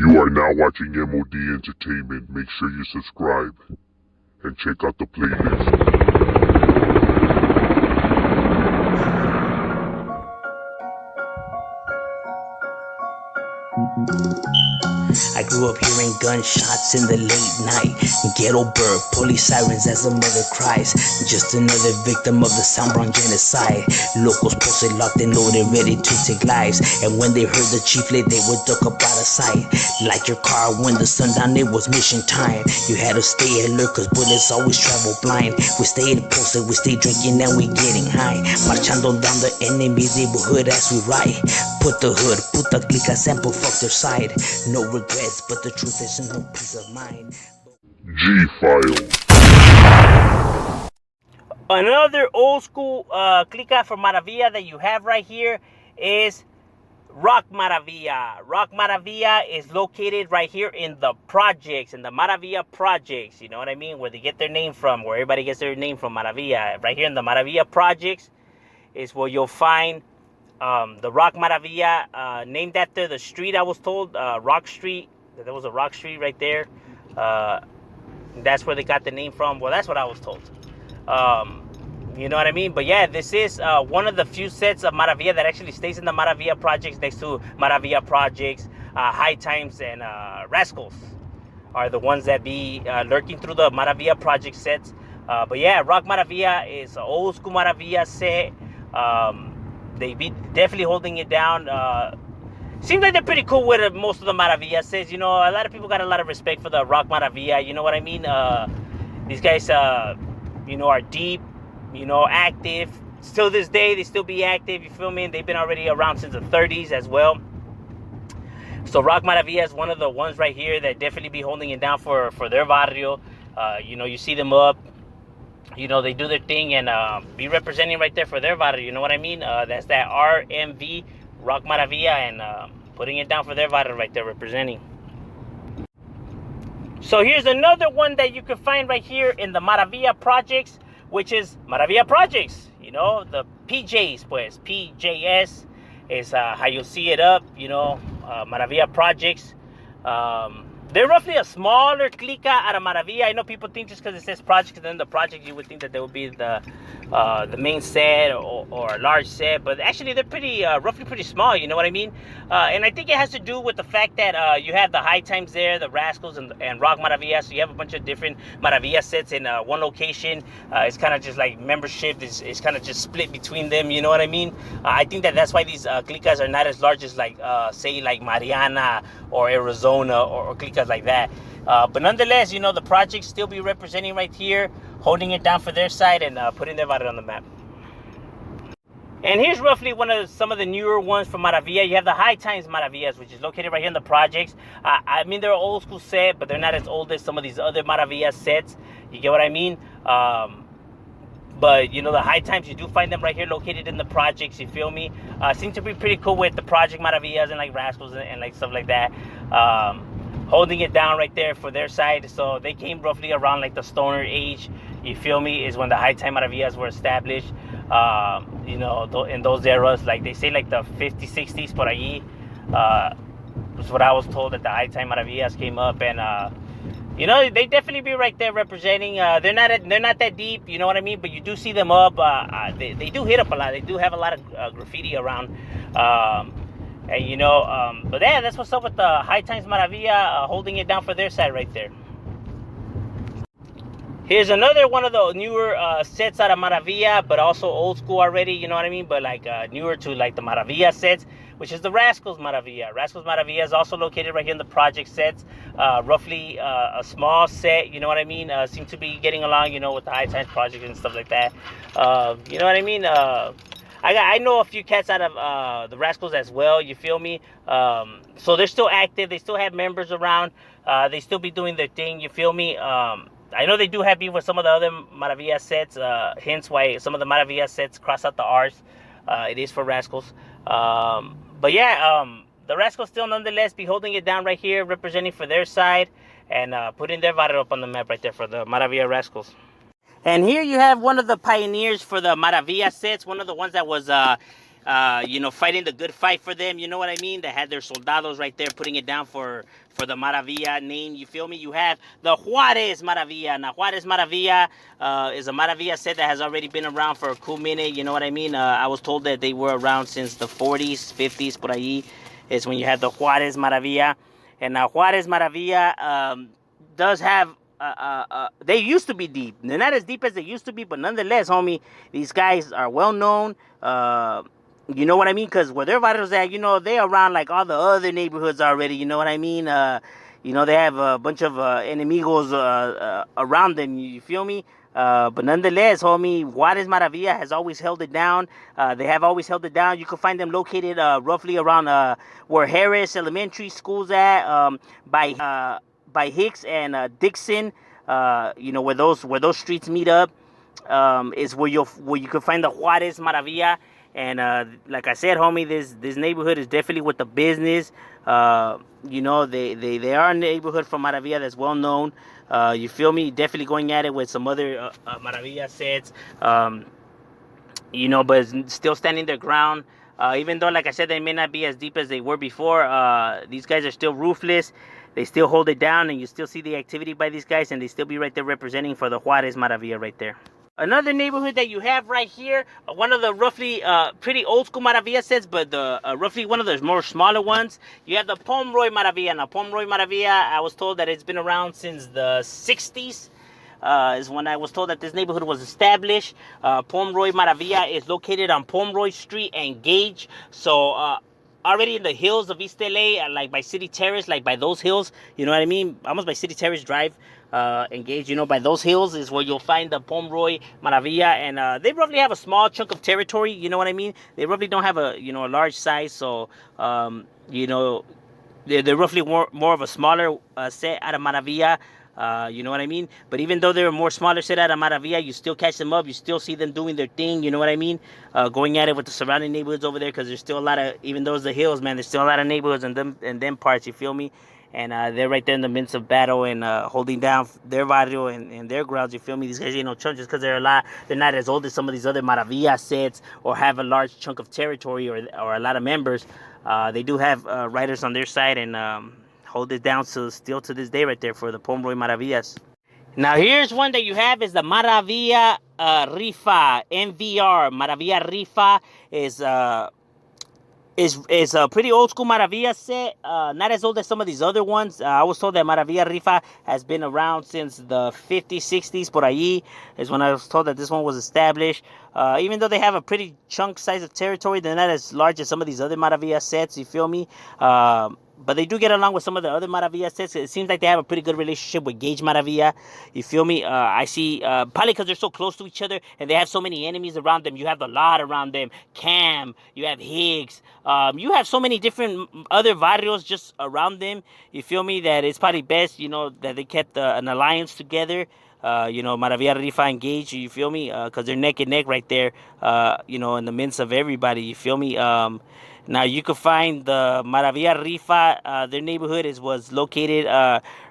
You are now watching M.O.D. Entertainment. Make sure you subscribe and check out the playlist. I grew up hearing gunshots in the late night. Ghetto bird, police sirens as a mother cries. Just another victim of the Soundbrown genocide. Locals posted, locked and loaded, ready to take lives. And when they heard the chieflet, they would duck up out of sight. Like your car when the sun down, it was mission time. You had to stay alert, cause bullets always travel blind. We stayed posted, we stayed drinking, and we getting high. Marchando down the enemy's neighborhood as we ride. Put the hood, put the glica sample, fuck their side. No regrets, but the truth is no peace of mind. G-File. Another old school clica for maravilla that you have right here is Rock Maravilla. Rock Maravilla is located right here in the projects, in the Maravilla projects. You know what I mean? Where they get their name from, where everybody gets their name from, Maravilla. Right here in the Maravilla projects is where you'll find the Rock Maravilla, named after the street, I was told, Rock Street. There was a Rock Street right there. That's where they got the name from. Well, that's what I was told. You know what I mean? But yeah, this is one of the few sets of Maravilla that actually stays in the Maravilla projects, next to Maravilla projects. High Times and Rascals are the ones that be lurking through the Maravilla project sets. But yeah, Rock Maravilla is an old school Maravilla set. They be definitely holding it down. Seems like they're pretty cool with most of the Maravilla sets. You know, a lot of people got a lot of respect for the Rock Maravilla. You know what I mean? These guys, you know, are deep, you know, active. Still this day, they still be active. You feel me? They've been already around since the 30s as well. So Rock Maravilla is one of the ones right here that definitely be holding it down for their barrio. You know, you see them up. You know, they do their thing and be representing right there for their barrio. You know what I mean? That's that RMV, Rock Maravilla, and putting it down for their barrio right there, representing. So here's another one that you can find right here in the Maravilla projects, which is Maravilla projects. You know, the PJs, pues. PJS is how you'll see it up, you know, Maravilla projects. They're roughly a smaller clica out of Maravilla. I know people think just because it says project, and then the project, you would think that they would be the main set or a large set, but actually they're pretty roughly pretty small. You know what I mean? And I think it has to do with the fact that you have the High Times there, the Rascals, and Rock Maravilla. So you have a bunch of different Maravilla sets in one location. It's kind of just like membership is kind of just split between them. You know what I mean? I think that's why these clicas are not as large as like say like Mariana or Arizona or clicas like that. But nonetheless, you know, the projects still be representing right here, holding it down for their side and putting their barrio on the map. And here's roughly some of the newer ones from Maravilla. You have the High Times Maravillas, which is located right here in the projects. I mean, they're an old school set, but they're not as old as some of these other Maravilla sets. You get what I mean? But, you know, the High Times, you do find them right here located in the projects, you feel me? Seem to be pretty cool with the Project Maravillas and like Rascals and like stuff like that. Holding it down right there for their side. So they came roughly around like the Stoner age, you feel me, is when the High Time Maravillas were established. You know, in those eras, like they say like the 50s, 60s por allí, was what I was told, that the High Time Maravillas came up. And you know, they definitely be right there representing. They're not that deep, you know what I mean, but you do see them up. They do hit up a lot. They do have a lot of graffiti around. And you know, but yeah, that's what's up with the High Times Maravilla, holding it down for their side right there. Here's another one of the newer sets out of Maravilla, but also old school already, you know what I mean? But like newer to like the Maravilla sets, which is the Rascals Maravilla. Rascals Maravilla is also located right here in the project sets. Roughly a small set, you know what I mean? Seem to be getting along, you know, with the High Times project and stuff like that. You know what I mean? I know a few cats out of the Rascals as well, you feel me? So they're still active. They still have members around. They still be doing their thing, you feel me? I know they do have beef with some of the other Maravilla sets, hence why some of the Maravilla sets cross out the R's. It is for Rascals. But yeah, the Rascals still nonetheless be holding it down right here, representing for their side, and putting their barrio up on the map right there for the Maravilla Rascals. And here you have one of the pioneers for the Maravilla sets, one of the ones that was you know, fighting the good fight for them, you know what I mean? They had their soldados right there putting it down for the Maravilla name, you feel me? You have the Juarez Maravilla. Now, Juarez Maravilla is a Maravilla set that has already been around for a cool minute, you know what I mean? I was told that they were around since the 40s, 50s, por ahí is when you had the Juarez Maravilla. And now Juarez Maravilla does have they used to be deep. They're not as deep as they used to be, but nonetheless, homie, these guys are well known. You know what I mean? Because where their vitals at, you know, they're around like all the other neighborhoods already. You know what I mean? You know, they have a bunch of enemigos around them. You feel me? But nonetheless, homie, Juarez Maravilla has always held it down. They have always held it down. You can find them located roughly around where Harris Elementary School's at, by Hicks and Dixon. You know, where those streets meet up, is where you can find the Juarez Maravilla. And like I said, homie, this neighborhood is definitely with the business. You know, they are a neighborhood from Maravilla that's well known. You feel me? Definitely going at it with some other Maravilla sets. You know, but still standing their ground. Even though, like I said, they may not be as deep as they were before, these guys are still ruthless. They still hold it down, and you still see the activity by these guys, and they still be right there representing for the Juarez Maravilla right there. Another neighborhood that you have right here, one of the roughly pretty old school Maravilla sets, but the roughly one of the more smaller ones, you have the Pomeroy Maravilla. Now, Pomeroy Maravilla, I was told that it's been around since the 60s. Is when I was told that this neighborhood was established. Pomeroy Maravilla is located on Pomeroy Street and Gage. So, already in the hills of East LA, like by City Terrace, like by those hills, you know what I mean? Almost by City Terrace Drive, Engage, you know, by those hills is where you'll find the Pomeroy Maravilla. And they roughly have a small chunk of territory, you know what I mean? They roughly don't have a, you know, a large size. So, you know, they're roughly more of a smaller set out of Maravilla. You know what I mean? But even though they're a more smaller set out of Maravilla, you still catch them up. You still see them doing their thing. You know what I mean? Going at it with the surrounding neighborhoods over there, because there's still a lot of, even though it's the hills, man, there's still a lot of neighborhoods in them parts. You feel me? And they're right there in the midst of battle and holding down their barrio and their grounds. You feel me? These guys ain't no chump just because they're not as old as some of these other Maravilla sets or have a large chunk of territory or a lot of members. They do have riders on their side and hold it down still to this day right there for the Pomeroy Maravillas. Now here's one that you have is the Maravilla Rifa MVR. Maravilla Rifa is a pretty old school Maravilla set, not as old as some of these other ones. I was told that Maravilla Rifa has been around since the 50s, 60s, por ahí is when I was told that this one was established. Even though they have a pretty chunk size of territory, they're not as large as some of these other Maravilla sets, you feel me? But they do get along with some of the other Maravilla sets. It seems like they have a pretty good relationship with Gage Maravilla. You feel me? I see, probably because they're so close to each other and they have so many enemies around them. You have the lot around them. Cam, you have Higgs. You have so many different other barrios just around them. You feel me? That it's probably best, you know, that they kept an alliance together. You know, Maravilla Rifa and Gage, you feel me? Because they're neck and neck right there, you know, in the midst of everybody. You feel me? Now you can find the Maravilla Rifa. Their neighborhood was located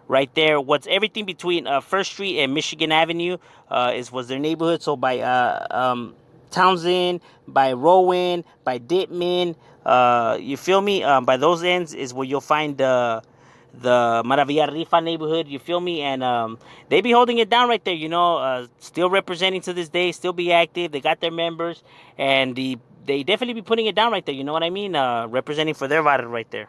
right there. What's everything between First Street and Michigan Avenue was their neighborhood. So by Townsend, by Rowan, by Dittman, you feel me? By those ends is where you'll find the Maravilla Rifa neighborhood, you feel me? And they be holding it down right there, you know, still representing to this day, still be active. They got their members, and they definitely be putting it down right there, you know what I mean? Representing for their barrio right there.